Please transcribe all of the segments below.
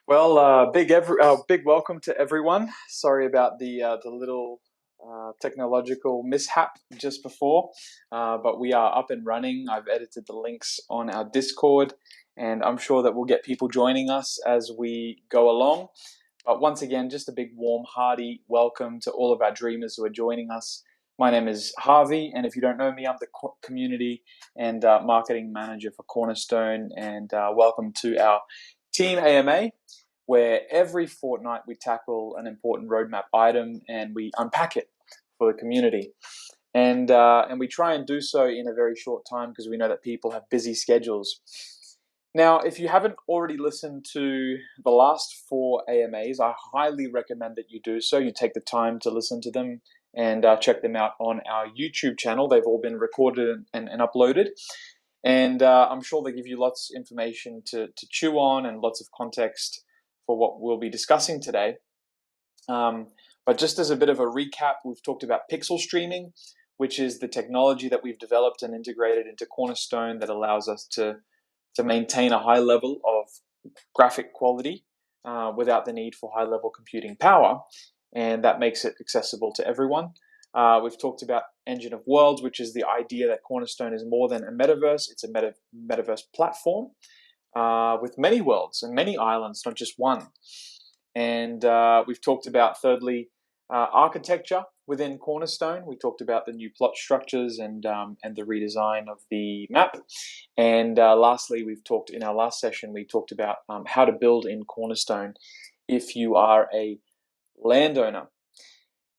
Big welcome to everyone. Sorry about the little technological mishap just before, but we are up and running. I've edited the links on our Discord, and I'm sure that we'll get people joining us as we go along. But once again, just a big, warm, hearty welcome to all of our dreamers who are joining us. My name is Harvey, and if you don't know me, I'm the community and marketing manager for Cornerstone. And welcome to our team AMA, where every fortnight we tackle an important roadmap item and we unpack it for the community. And we try and do so in a very short time because we know that people have busy schedules. Now, if you haven't already listened to the last 4 AMAs, I highly recommend that you do so. You take the time to listen to them and check them out on our YouTube channel. They've all been recorded and uploaded. And I'm sure they give you lots of information to chew on and lots of context for what we'll be discussing today. But just as a bit of a recap, we've talked about pixel streaming, which is the technology that we've developed and integrated into Cornerstone that allows us to maintain a high level of graphic quality without the need for high-level computing power, and that makes it accessible to everyone. We've talked about Engine of Worlds, which is the idea that Cornerstone is more than a metaverse. It's a metaverse platform with many worlds and many islands, not just one. And we've talked about, thirdly, architecture within Cornerstone. We talked about the new plot structures and the redesign of the map. And lastly, in our last session, we talked about how to build in Cornerstone if you are a landowner.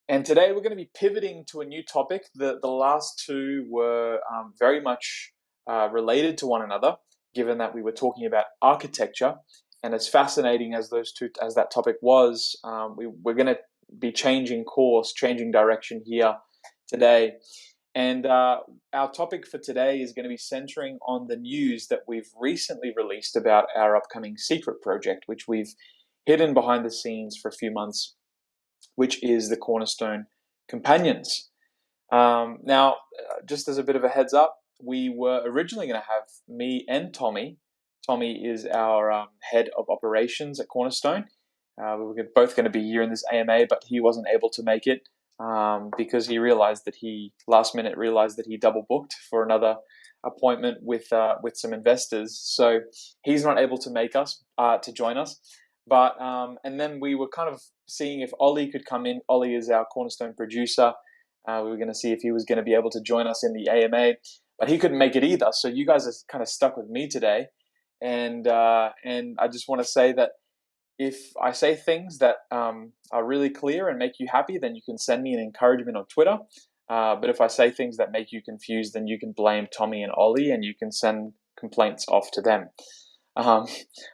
And today we're going to be pivoting to a new topic. The last 2 were very much related to one another, given that we were talking about architecture. And as fascinating as that topic was, we're going to be changing course, changing direction here today. And our topic for today is going to be centering on the news that we've recently released about our upcoming secret project, which we've hidden behind the scenes for a few months, which is the Cornerstone Companions. Now, just as a bit of a heads up, we were originally going to have me and Tommy. Tommy is our head of operations at Cornerstone. We were both going to be here in this AMA, but he wasn't able to make it because he last minute realized that he double booked for another appointment with some investors. So he's not able to make us to join us. But and then we were kind of seeing if Ollie could come in. Ollie is our Cornerstone producer. We were going to see if he was going to be able to join us in the AMA, but he couldn't make it either. So you guys are kind of stuck with me today, and I just want to say that if I say things that are really clear and make you happy, then you can send me an encouragement on Twitter. But if I say things that make you confused, then you can blame Tommy and Ollie, and you can send complaints off to them.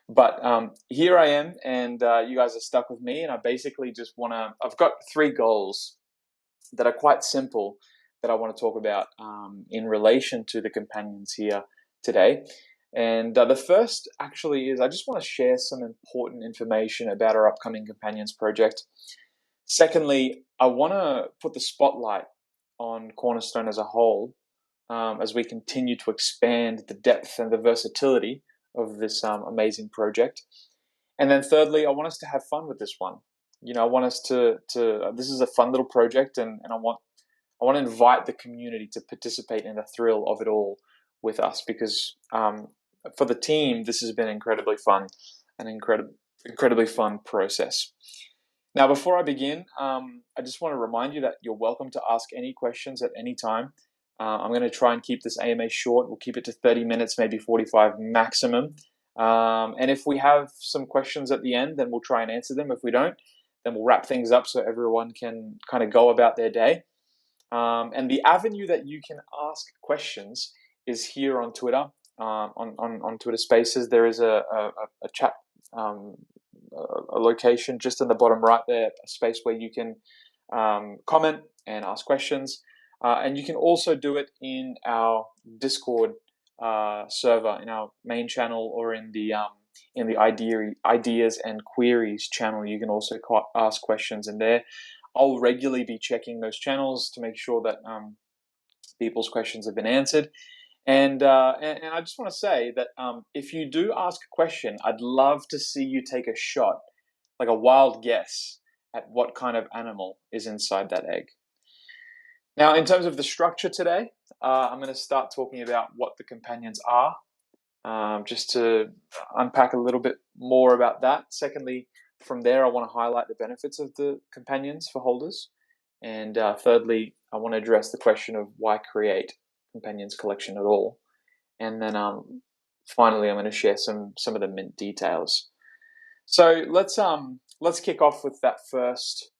But here I am, and you guys are stuck with me, and I basically just I've got 3 goals that are quite simple that I want to talk about in relation to the companions here today. And the first actually is I just want to share some important information about our upcoming companions project. Secondly, I want to put the spotlight on Cornerstone as a whole as we continue to expand the depth and the versatility of this amazing project. And then thirdly, I want us to have fun with this one. I want us to this is a fun little project, and I want to invite the community to participate in the thrill of it all with us, because for the team, this has been incredibly fun, an incredibly fun process. Now, before I begin, I just want to remind you that you're welcome to ask any questions at any time. I'm going to try and keep this AMA short. We'll keep it to 30 minutes, maybe 45 maximum. And if we have some questions at the end, then we'll try and answer them. If we don't, then we'll wrap things up so everyone can kind of go about their day. And the avenue that you can ask questions is here on Twitter, on Twitter Spaces. There is a chat, a location just in the bottom right there, a space where you can comment and ask questions. And you can also do it in our Discord server, in our main channel, or in the ideas and queries channel. You can also ask questions in there. I'll regularly be checking those channels to make sure that people's questions have been answered. And I just want to say that if you do ask a question, I'd love to see you take a shot, like a wild guess at what kind of animal is inside that egg. Now, in terms of the structure today, I'm going to start talking about what the companions are, just to unpack a little bit more about that. Secondly, from there, I want to highlight the benefits of the companions for holders. And thirdly, I want to address the question of why create companions collection at all. And then finally, I'm going to share some of the mint details. So let's kick off with that first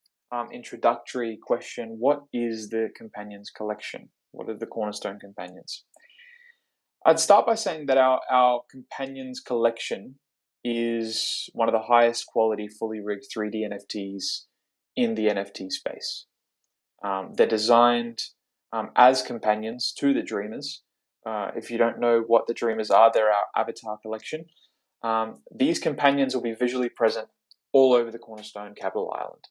introductory question. What is the companions collection? What are the Cornerstone companions? I'd start by saying that our companions collection is one of the highest quality fully rigged 3D NFTs in the NFT space. They're designed as companions to the Dreamers. If you don't know what the Dreamers are, they're our avatar collection. These companions will be visually present all over the Cornerstone Capital Island.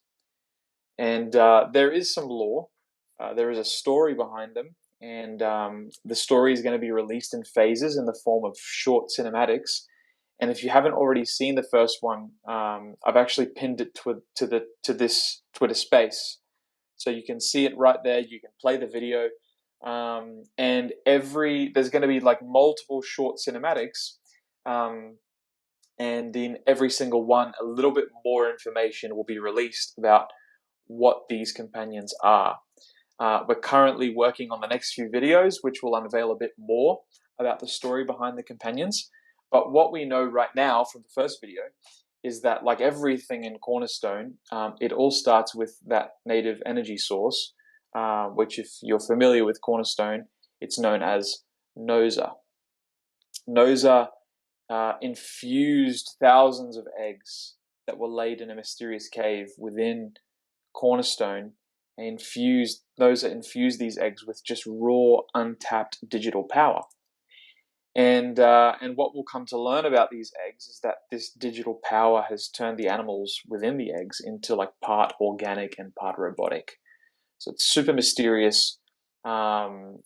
And there is some lore. There is a story behind them. And the story is going to be released in phases in the form of short cinematics. And if you haven't already seen the first one, I've actually pinned it to this Twitter space. So you can see it right there. You can play the video. And there's going to be like multiple short cinematics. And in every single one, a little bit more information will be released about what these companions are. We're currently working on the next few videos, which will unveil a bit more about the story behind the companions. But what we know right now from the first video is that, like everything in Cornerstone, it all starts with that native energy source, which, if you're familiar with Cornerstone, it's known as Noza. Noza infused thousands of eggs that were laid in a mysterious cave within Cornerstone, and infused these eggs with just raw, untapped digital power. And what we'll come to learn about these eggs is that this digital power has turned the animals within the eggs into like part organic and part robotic. So it's super mysterious, and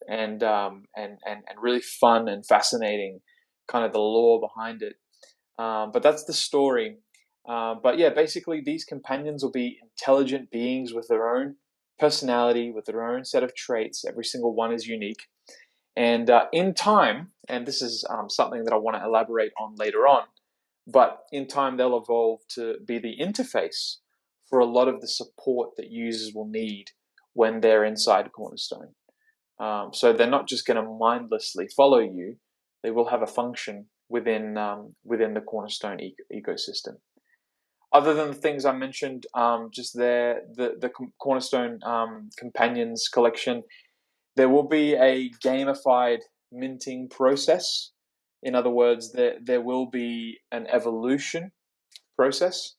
really fun and fascinating, kind of the lore behind it. But that's the story. But yeah, basically these companions will be intelligent beings with their own personality, with their own set of traits. Every single one is unique. And in time, and this is something that I want to elaborate on later on, but in time they'll evolve to be the interface for a lot of the support that users will need when they're inside Cornerstone. So they're not just going to mindlessly follow you. They will have a function within the Cornerstone ecosystem. Other than the things I mentioned just there, the Cornerstone Companions collection, there will be a gamified minting process. In other words, there will be an evolution process,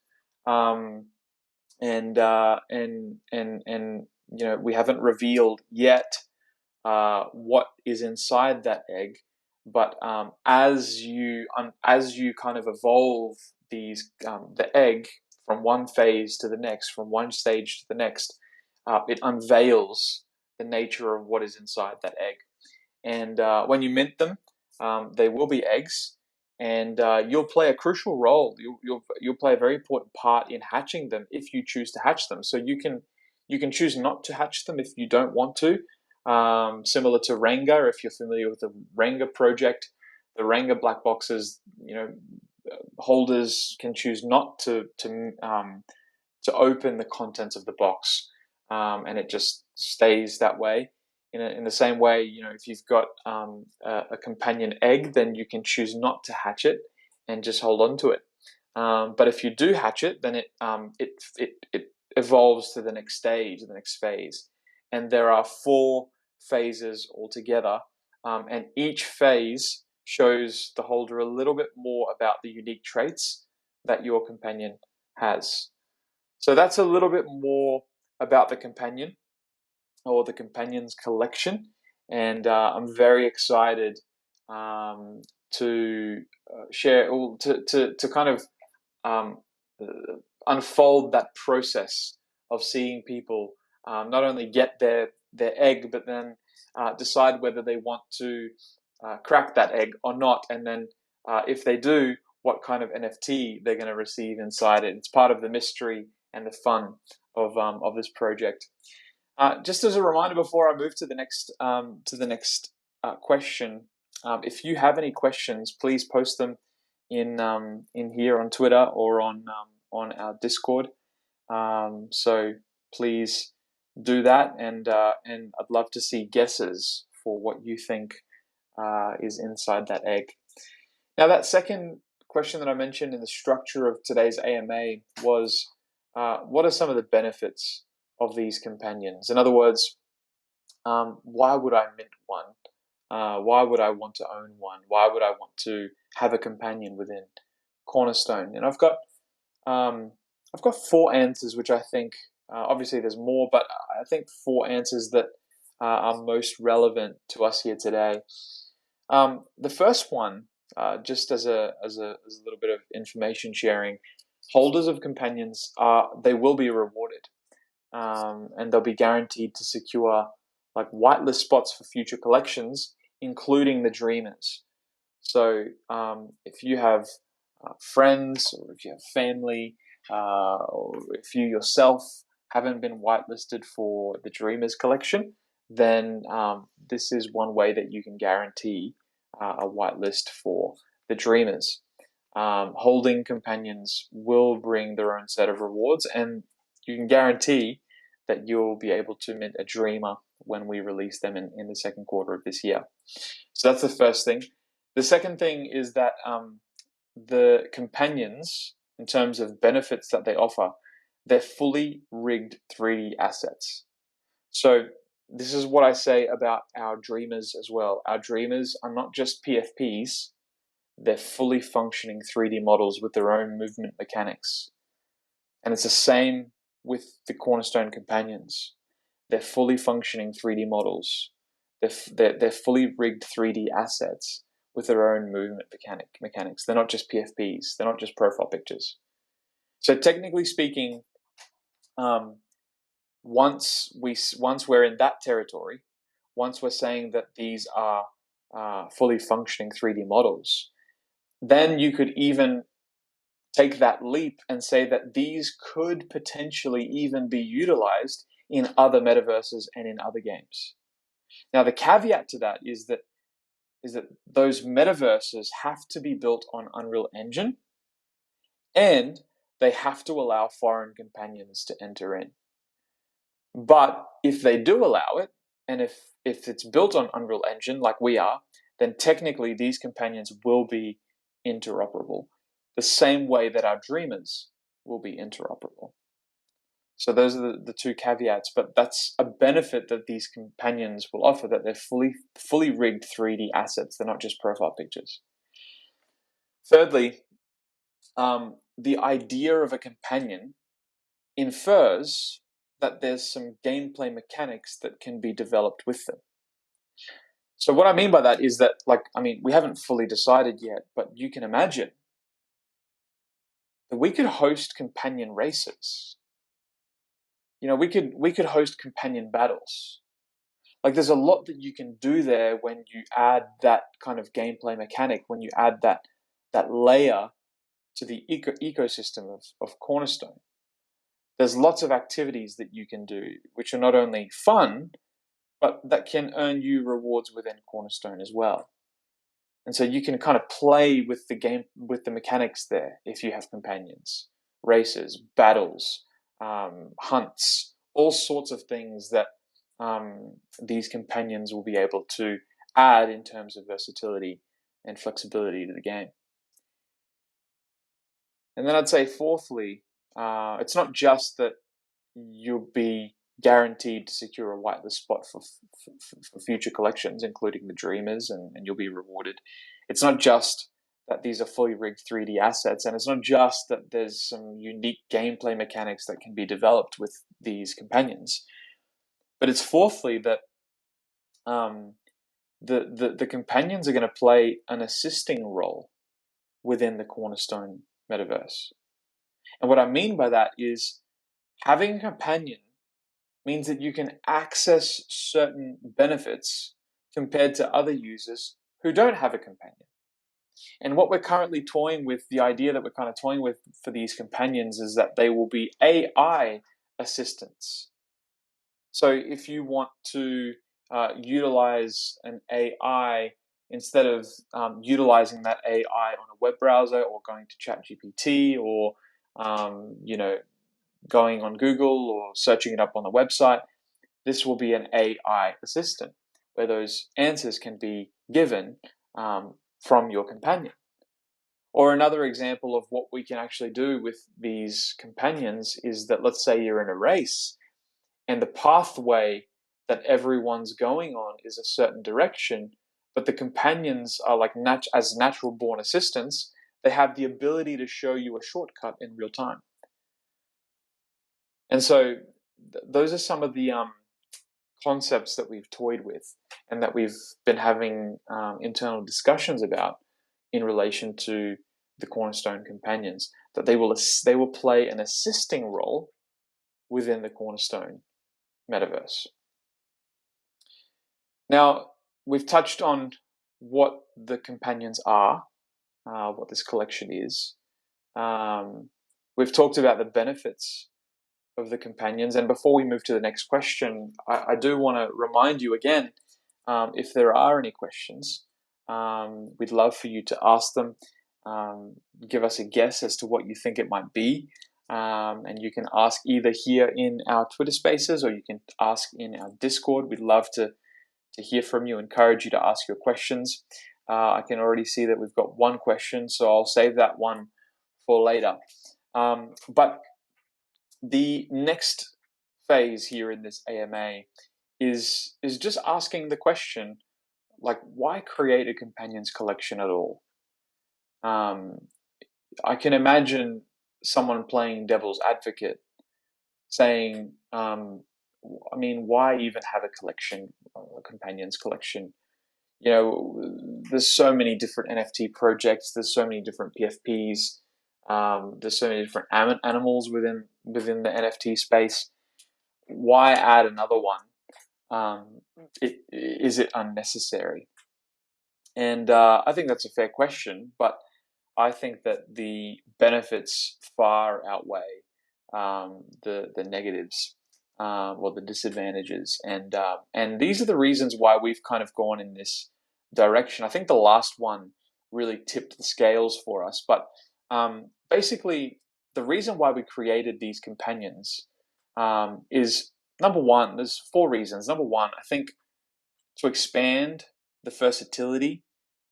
and you know, we haven't revealed yet what is inside that egg. But as you kind of evolve the egg from one phase to the next, from one stage to the next, it unveils the nature of what is inside that egg. And when you mint them, they will be eggs, and you'll play a crucial role. You'll play a very important part in hatching them if you choose to hatch them. So you can choose not to hatch them if you don't want to. Similar to Ranga, if you're familiar with the Ranga project, the Ranga black boxes, you know, holders can choose not to open the contents of the box, and it just stays that way. In the same way, you know, if you've got a companion egg, then you can choose not to hatch it and just hold on to it. But if you do hatch it, then it evolves to the next stage, the next phase, and there are 4 phases altogether, and each phase shows the holder a little bit more about the unique traits that your companion has. So that's a little bit more about the companion, or the companions collection, and I'm very excited to share, to kind of unfold that process of seeing people not only get their egg, but then decide whether they want to crack that egg or not, and then if they do, what kind of NFT they're going to receive inside it. It's part of the mystery and the fun of this project. Just as a reminder, before I move to the next question, if you have any questions, please post them in here on Twitter or on our Discord. So please do that, and I'd love to see guesses for what you think is inside that egg. Now, that second question that I mentioned in the structure of today's AMA was, what are some of the benefits of these companions? In other words, why would I mint one? Why would I want to own one? Why would I want to have a companion within Cornerstone? And I've got 4 answers, which I think, obviously there's more, but I think 4 answers that are most relevant to us here today. The first one, just as a little bit of information sharing, holders of companions they will be rewarded, and they'll be guaranteed to secure like whitelist spots for future collections, including the Dreamers. So if you have friends, or if you have family, or if you yourself haven't been whitelisted for the Dreamers collection, then this is one way that you can guarantee a whitelist for the Dreamers. Holding companions will bring their own set of rewards, and you can guarantee that you'll be able to mint a Dreamer when we release them in the second quarter of this year. So that's the first thing. The second thing is that the companions, in terms of benefits that they offer, they're fully rigged 3D assets. So this is what I say about our Dreamers as well. Our Dreamers are not just PFPs, they're fully functioning 3D models with their own movement mechanics. And it's the same with the Cornerstone companions. They're fully functioning 3D models. They're fully rigged 3D assets with their own movement mechanics. They're not just PFPs. They're not just profile pictures. So technically speaking, once we're in that territory, once we're saying that these are fully functioning 3D models, then you could even take that leap and say that these could potentially even be utilized in other metaverses and in other games. Now, the caveat to that is that those metaverses have to be built on Unreal Engine, and they have to allow foreign companions to enter in. But if they do allow it, and if it's built on Unreal Engine like we are, then technically these companions will be interoperable, the same way that our Dreamers will be interoperable. So those are the 2 caveats, but that's a benefit that these companions will offer, that they're fully rigged 3D assets. They're not just profile pictures. Thirdly, the idea of a companion infers that there's some gameplay mechanics that can be developed with them. So what I mean by that is that, we haven't fully decided yet, but you can imagine that we could host companion races. We could host companion battles. Like, there's a lot that you can do there when you add that kind of gameplay mechanic, when you add that layer to the ecosystem of Cornerstone. There's lots of activities that you can do, which are not only fun, but that can earn you rewards within Cornerstone as well. And so you can kind of play with the mechanics there if you have companions, races, battles, hunts, all sorts of things that these companions will be able to add in terms of versatility and flexibility to the game. And then I'd say fourthly, it's not just that you'll be guaranteed to secure a whitelist spot for future collections, including the Dreamers, and you'll be rewarded. It's not just that these are fully rigged 3D assets, and it's not just that there's some unique gameplay mechanics that can be developed with these companions, but it's fourthly that the companions are going to play an assisting role within the Cornerstone metaverse. And what I mean by that is, having a companion means that you can access certain benefits compared to other users who don't have a companion. And what we're currently toying with, the idea that we're kind of toying with for these companions, is that they will be AI assistants. So if you want to utilize an AI, instead of utilizing that AI on a web browser or going to ChatGPT or going on Google or searching it up on the website, this will be an AI assistant where those answers can be given from your companion. Or another example of what we can actually do with these companions is that, let's say you're in a race and the pathway that everyone's going on is a certain direction, but the companions are like as natural born assistants. They have the ability to show you a shortcut in real time. And so those are some of the concepts that we've toyed with and that we've been having internal discussions about in relation to the Cornerstone companions, that they will play an assisting role within the Cornerstone metaverse. Now, we've touched on what the companions are, what this collection is. We've talked about the benefits of the companions. And before we move to the next question, I do want to remind you again, if there are any questions, we'd love for you to ask them. Give us a guess as to what you think it might be. And you can ask either here in our Twitter spaces or you can ask in our Discord. We'd love to hear from you, encourage you to ask your questions. I can already see that we've got one question, so I'll save that one for later. But the next phase here in this AMA is just asking the question, like, why create a companions collection at all? I can imagine someone playing devil's advocate saying, why even have a collection, a companions collection? There's so many different NFT projects, there's so many different PFPs, there's so many different animals within the NFT space. Why add another one? Is it unnecessary? And I think that's a fair question, but I think that the benefits far outweigh the negatives or the disadvantages, and these are the reasons why we've kind of gone in this direction. I think the last one really tipped the scales for us, but basically the reason why we created these companions is, number one, there's 4 reasons. Number one, I think to expand the versatility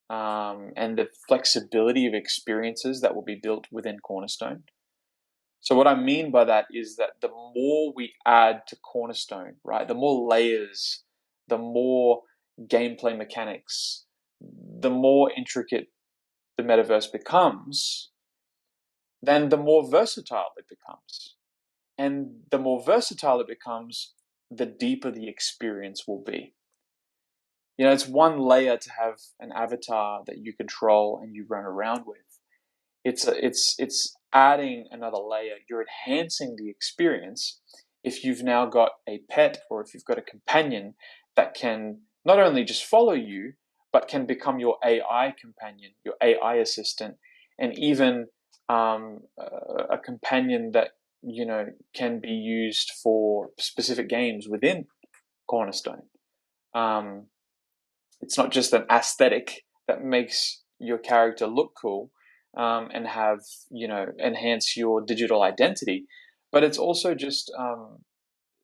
and the flexibility of experiences that will be built within Cornerstone. So what I mean by that is that the more we add to Cornerstone, right, the more layers, the more gameplay mechanics, the more intricate the metaverse becomes, then the more versatile it becomes. And the more versatile it becomes, the deeper the experience will be. It's one layer to have an avatar that you control and you run around with. It's adding another layer. You're enhancing the experience if you've now got a pet or if you've got a companion that can not only just follow you, but can become your AI companion, your AI assistant, and even a companion that can be used for specific games within Cornerstone. It's not just an aesthetic that makes your character look cool and have enhance your digital identity, but it's also just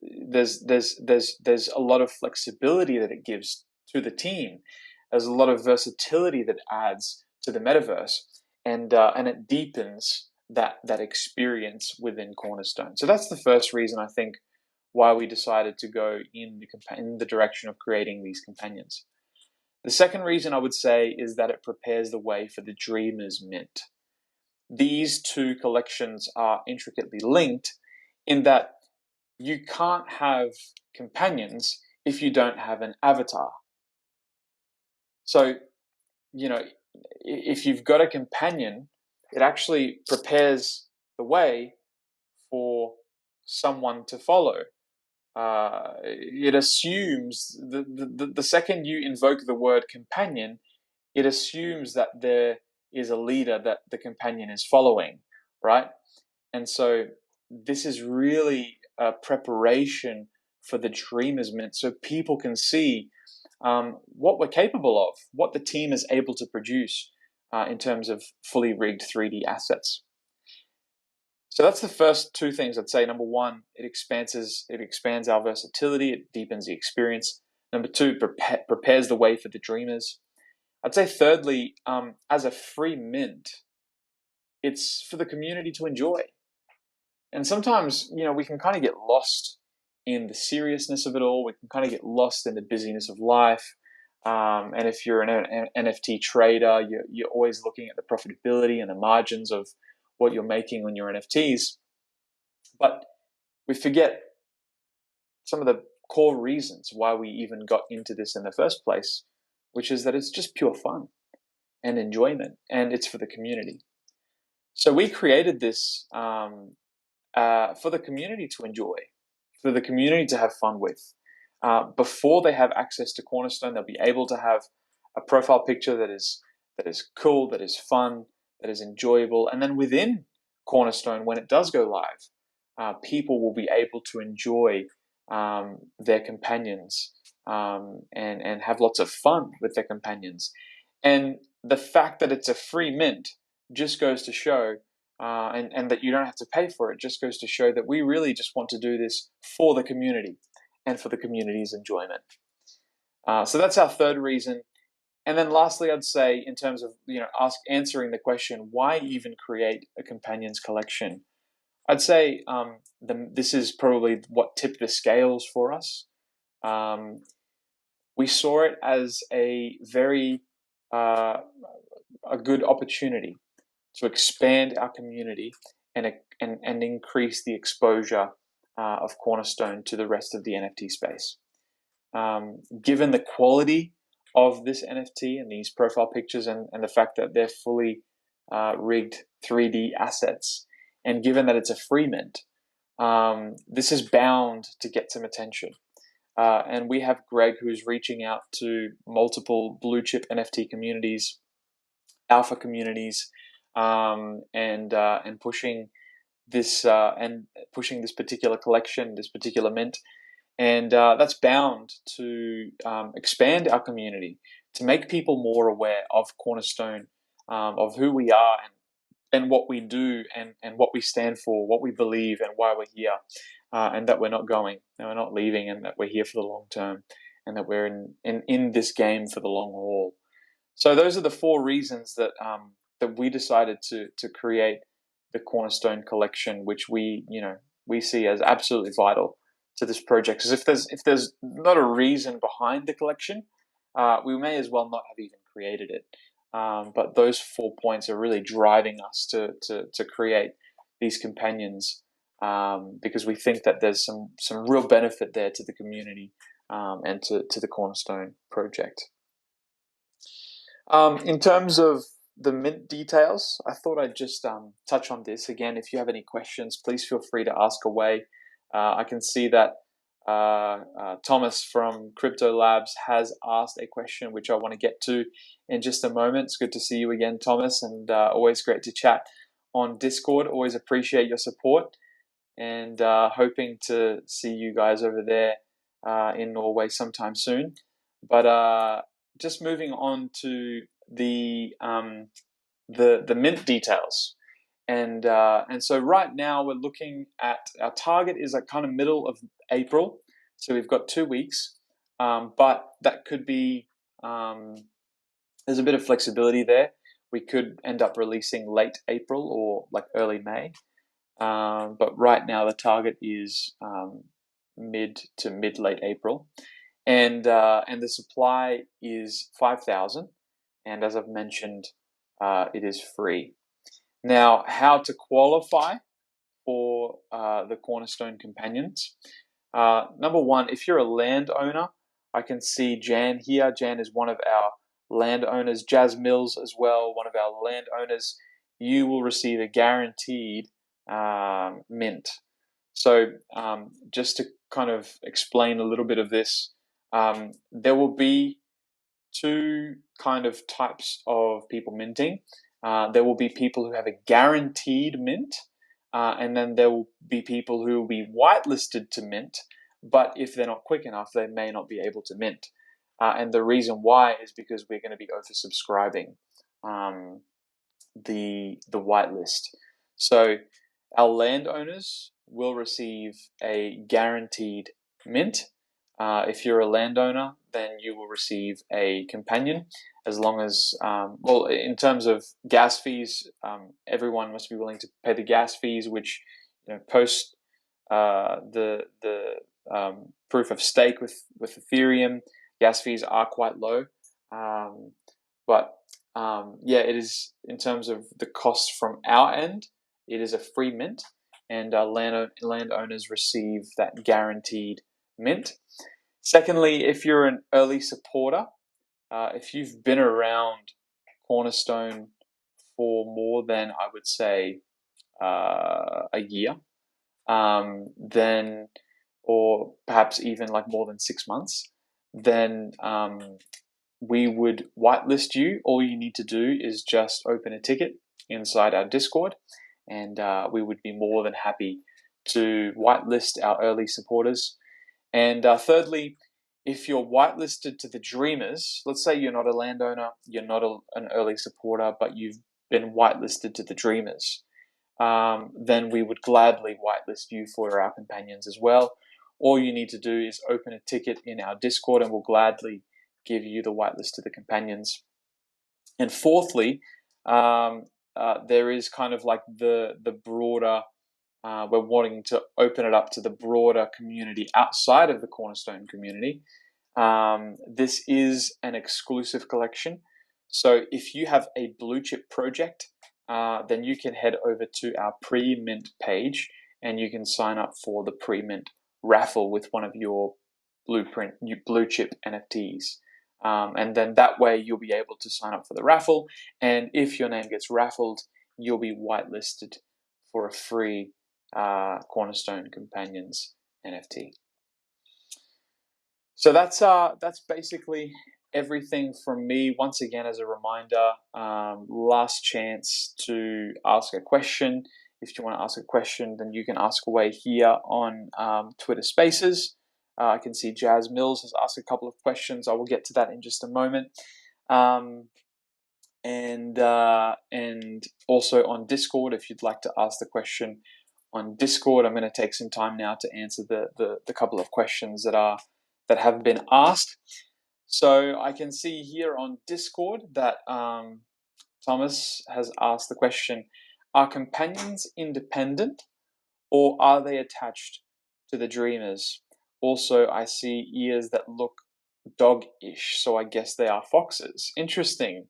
there's a lot of flexibility that it gives to the team. There's a lot of versatility that adds to the metaverse, and it deepens that experience within Cornerstone. So that's the first reason, I think, why we decided to go in the direction of creating these companions. The second reason I would say is that it prepares the way for the Dreamers Mint. These two collections are intricately linked in that you can't have companions if you don't have an avatar. So, if you've got a companion, it actually prepares the way for someone to follow. It assumes the second you invoke the word companion, it assumes that there is a leader that the companion is following, right? And so this is really a preparation for the Dreamers Mint, so people can see what we're capable of, what the team is able to produce in terms of fully rigged 3D assets. So that's the first two things I'd say. Number one, it expands our versatility, it deepens the experience. Number two, prepares the way for the Dreamers. I'd say thirdly, as a free mint, it's for the community to enjoy. And sometimes, we can kind of get lost in the seriousness of it all. We can kind of get lost in the busyness of life. And if you're an NFT trader, you're always looking at the profitability and the margins of what you're making on your NFTs. But we forget some of the core reasons why we even got into this in the first place, which is that it's just pure fun and enjoyment, and it's for the community. So we created this for the community to enjoy, for the community to have fun with. Before they have access to Cornerstone, they'll be able to have a profile picture that is cool, that is fun, that is enjoyable. And then within Cornerstone, when it does go live, people will be able to enjoy their companions and have lots of fun with their companions. And the fact that it's a free mint just goes to show, and that you don't have to pay for it, just goes to show that we really just want to do this for the community and for the community's enjoyment. So that's our third reason. And then lastly, I'd say in terms of answering the question, why even create a companions collection? I'd say this is probably what tipped the scales for us. We saw it as a very a good opportunity to expand our community and increase the exposure of Cornerstone to the rest of the NFT space. Given the quality of this NFT and these profile pictures and the fact that they're fully rigged 3D assets, and given that it's a free mint, this is bound to get some attention. And we have Greg, who's reaching out to multiple blue chip NFT communities, alpha communities, and pushing this particular collection, this particular mint, and that's bound to expand our community, to make people more aware of Cornerstone, of who we are and what we do and what we stand for, what we believe, and why we're here, and that we're not going, and we're not leaving, and that we're here for the long term, and that we're in this game for the long haul. So those are the four reasons that we decided to create the Cornerstone collection, which we see as absolutely vital to this project. Because if there's not a reason behind the collection, we may as well not have even created it. But those 4 points are really driving us to create these companions, because we think that there's some real benefit there to the community and to the Cornerstone project. In terms of the mint details, I thought I'd just touch on this again. If you have any questions, please feel free to ask away. I can see that Thomas from Crypto Labs has asked a question, which I want to get to in just a moment. It's good to see you again, Thomas, and always great to chat on Discord. Always appreciate your support, and hoping to see you guys over there in Norway sometime soon. But just moving on to the mint details. And so right now we're looking at, our target is like kind of middle of April. So we've got 2 weeks, but that could be, there's a bit of flexibility there. We could end up releasing late April or like early May. But right now the target is mid to mid-late April. And the supply is 5,000. And as I've mentioned, it is free. Now, how to qualify for the Cornerstone Companions? Number one, if you're a landowner, I can see Jan here. Jan is one of our landowners. Jazz Mills as well, one of our landowners. You will receive a guaranteed mint. So just to kind of explain a little bit of this, there will be 2 kind of types of people minting. There will be people who have a guaranteed mint, and then there will be people who will be whitelisted to mint, but if they're not quick enough, they may not be able to mint. And the reason why is because we're going to be oversubscribing the whitelist. So our landowners will receive a guaranteed mint. If you're a landowner, then you will receive a companion, as long as, well, in terms of gas fees, everyone must be willing to pay the gas fees, which, post the proof of stake with Ethereum, gas fees are quite low. But yeah, it is, in terms of the cost from our end, it is a free mint, and landowners receive that guaranteed mint. Secondly, if you're an early supporter, if you've been around Cornerstone for more than, I would say, a year, then, or perhaps even like more than 6 months, then we would whitelist you. All you need to do is just open a ticket inside our Discord, and we would be more than happy to whitelist our early supporters. And thirdly, if you're whitelisted to the Dreamers, let's say you're not a landowner, you're not an early supporter, but you've been whitelisted to the Dreamers, then we would gladly whitelist you for our companions as well. All you need to do is open a ticket in our Discord, and we'll gladly give you the whitelist to the companions. And fourthly, there is kind of like the broader, we're wanting to open it up to the broader community outside of the Cornerstone community. This is an exclusive collection. So if you have a blue chip project, then you can head over to our pre-mint page, and you can sign up for the pre-mint raffle with one of your blue chip NFTs. And then that way you'll be able to sign up for the raffle, and if your name gets raffled, you'll be whitelisted for a free Cornerstone Companions NFT. So that's basically everything from me. Once again, as a reminder, last chance to ask a question. If you want to ask a question, then you can ask away here on Twitter Spaces. I can see Jazz Mills has asked a couple of questions. I will get to that in just a moment. And also on Discord, if you'd like to ask the question on Discord, I'm going to take some time now to answer the couple of questions that have been asked. So I can see here on Discord that Thomas has asked the question: are companions independent, or are they attached to the Dreamers? Also, I see ears that look dog-ish, so I guess they are foxes. Interesting.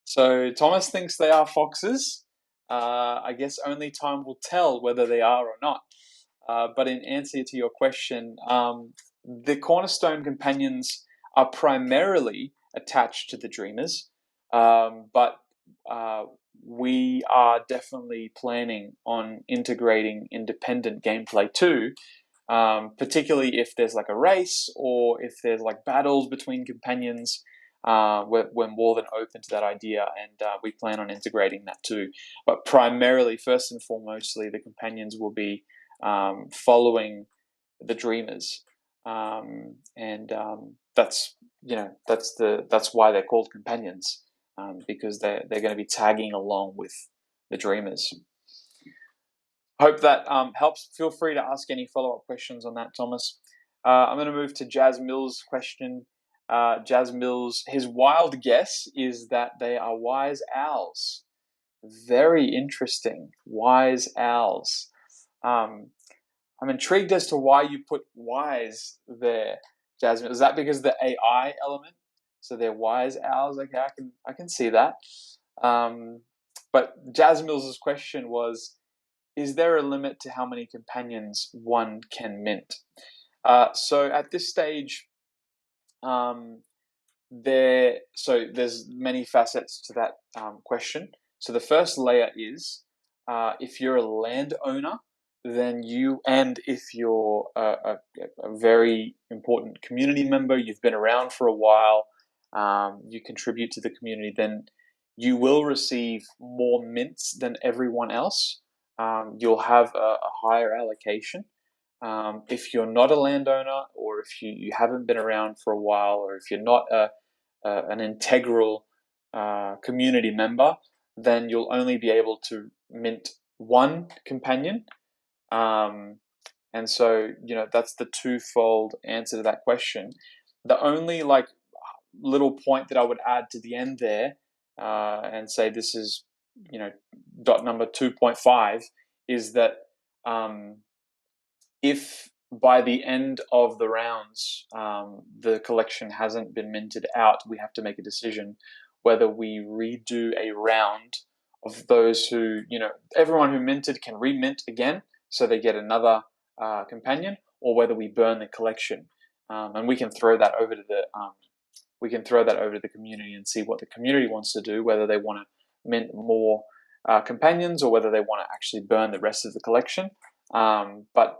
So Thomas thinks they are foxes. I guess only time will tell whether they are or not. But in answer to your question, the Cornerstone companions are primarily attached to the Dreamers, but we are definitely planning on integrating independent gameplay too, particularly if there's like a race, or if there's like battles between companions. We're more than open to that idea, and we plan on integrating that too. But primarily, first and foremostly, the companions will be following the Dreamers, and that's why they're called companions, because they're going to be tagging along with the Dreamers. Hope that helps. Feel free to ask any follow-up questions on that, Thomas. I'm going to move to Jazz Mills' question. Jazz Mills, his wild guess is that they are wise owls. Very interesting. Wise owls. I'm intrigued as to why you put wise there, Jasmine. Is that because of the AI element? So they're wise owls. Okay, I can see that. But Jazz Mills' question was: is there a limit to how many companions one can mint? So at this stage, there's many facets to that question. So the first layer is, if you're a landowner, then if you're a very important community member, you've been around for a while, you contribute to the community, then you will receive more mints than everyone else. You'll have a higher allocation. If you're not a landowner, or if you haven't been around for a while, or if you're not an integral community member, then you'll only be able to mint one companion. And so, that's the twofold answer to that question. The only little point that I would add to the end there, and say this is, dot number 2.5, is that if by the end of the rounds the collection hasn't been minted out, we have to make a decision whether we redo a round of those who, everyone who minted can remint again, so they get another companion, or whether we burn the collection. And we can throw that over to the community and see what the community wants to do, whether they want to mint more companions, or whether they want to actually burn the rest of the collection. But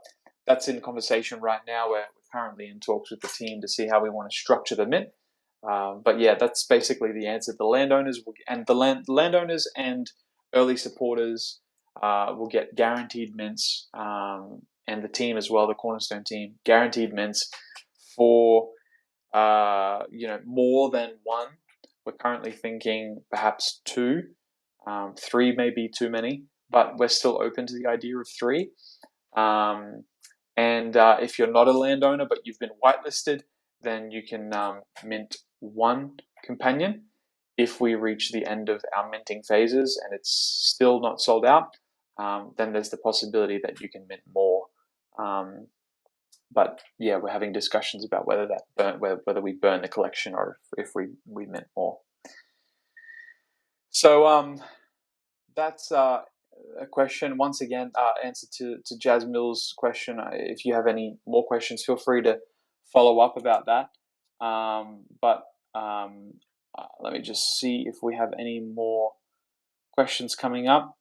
that's in conversation right now. We're currently in talks with the team to see how we want to structure the mint. But yeah, that's basically the answer. The landowners landowners and early supporters will get guaranteed mints, and the team as well, the Cornerstone team, guaranteed mints for more than one. We're currently thinking perhaps 2. 3 may be too many, but we're still open to the idea of 3. And if you're not a landowner but you've been whitelisted, then you can mint 1 companion. If we reach the end of our minting phases and it's still not sold out, then there's the possibility that you can mint more. But yeah, we're having discussions about whether we burn the collection, or if we mint more. So that's a question. Once again, answer to Jazz Mills' question. If you have any more questions, feel free to follow up about that. But let me just see if we have any more questions coming up.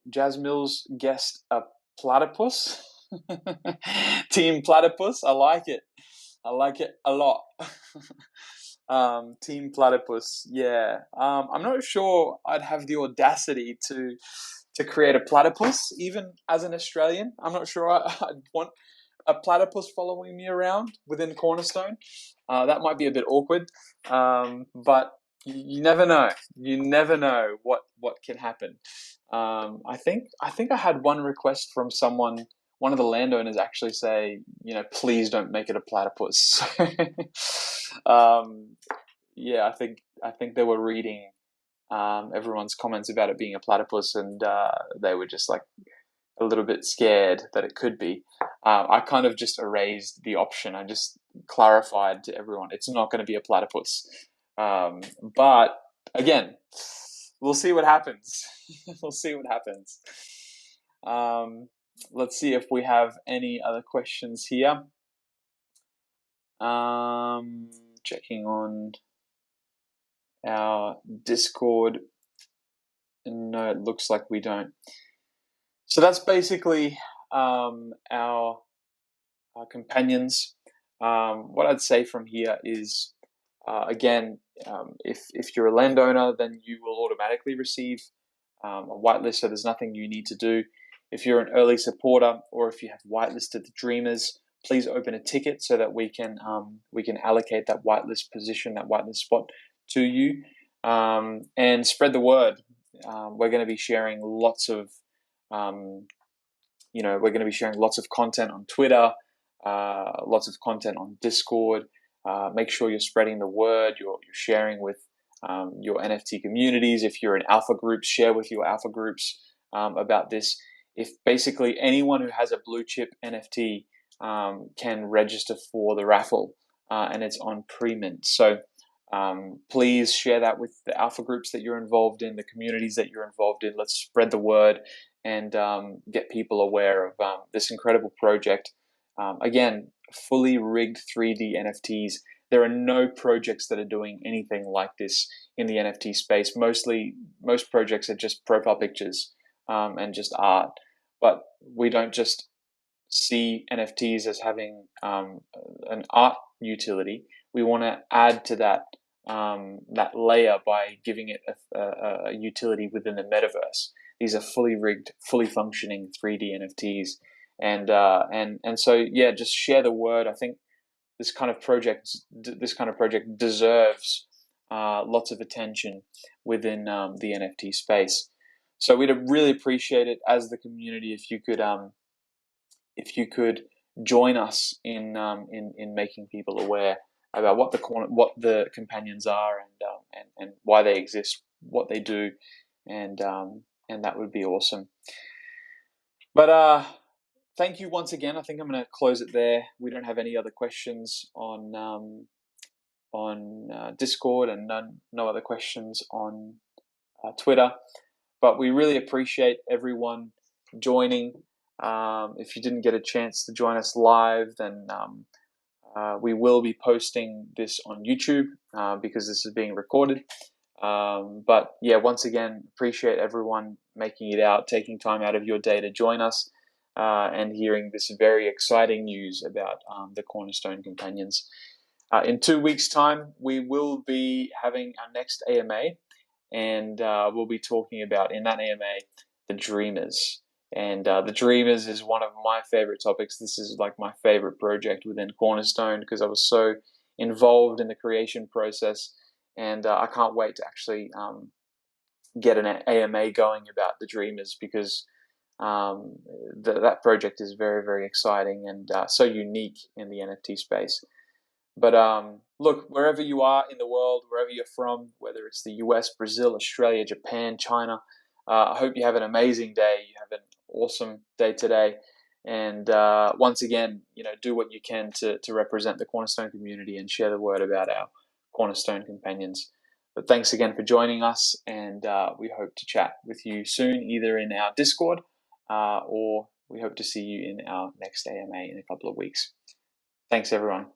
Jazz Mills guessed a platypus. Team Platypus. I like it a lot. Team Platypus. Yeah. I'm not sure I'd have the audacity to create a platypus, even as an Australian. I'm not sure I'd want a platypus following me around within Cornerstone. That might be a bit awkward. But you never know. You never know what can happen. I think I had one request from someone, one of the landowners, actually say, please don't make it a platypus. Yeah, I think they were reading everyone's comments about it being a platypus, and they were just like a little bit scared that it could be. I kind of just erased the option. I just clarified to everyone it's not going to be a platypus. But again, we'll see what happens. We'll see what happens. Let's see if we have any other questions here. Checking on our Discord. No, it looks like we don't. So that's basically our companions. What I'd say from here is, again, if you're a landowner, then you will automatically receive a whitelist, so there's nothing you need to do. If you're an early supporter, or if you have whitelisted the Dreamers, please open a ticket so that we can allocate that whitelist position, that whitelist spot to you, and spread the word. We're going to be sharing lots of content on Twitter, lots of content on Discord. Make sure you're spreading the word. You're sharing with your NFT communities. If you're in alpha groups, share with your alpha groups about this. If basically anyone who has a blue chip NFT can register for the raffle, and it's on pre-mint. So please share that with the alpha groups that you're involved in, the communities that you're involved in. Let's spread the word and get people aware of this incredible project. Again, fully rigged 3D NFTs. There are no projects that are doing anything like this in the NFT space. Most projects are just profile pictures and just art. But we don't just see NFTs as having an art utility, we want to add to that that layer by giving it a utility within the metaverse. These are fully rigged, fully functioning 3D NFTs, and so yeah, just share the word. I think this kind of project deserves lots of attention within the NFT space. So we'd really appreciate it as the community if you could join us in making people aware about what the companions are and why they exist, what they do, and that would be awesome. But thank you once again. I think I'm going to close it there. We don't have any other questions on Discord, and no other questions on Twitter. But we really appreciate everyone joining. If you didn't get a chance to join us live, then we will be posting this on YouTube because this is being recorded. But yeah, once again, appreciate everyone making it out, taking time out of your day to join us and hearing this very exciting news about the Cornerstone Companions. In 2 weeks' time, we will be having our next AMA, and we'll be talking about, in that AMA, the Dreamers. And the Dreamers is one of my favorite topics. This is like my favorite project within Cornerstone because I was so involved in the creation process, and I can't wait to actually get an AMA going about the Dreamers because that project is very, very exciting and so unique in the NFT space. But look, wherever you are in the world, wherever you're from, whether it's the US, Brazil, Australia, Japan, China, I hope you have an amazing day. You have an awesome day today. And once again, do what you can to represent the Cornerstone community and share the word about our Cornerstone companions. But thanks again for joining us, and we hope to chat with you soon, either in our Discord or we hope to see you in our next AMA in a couple of weeks. Thanks, everyone.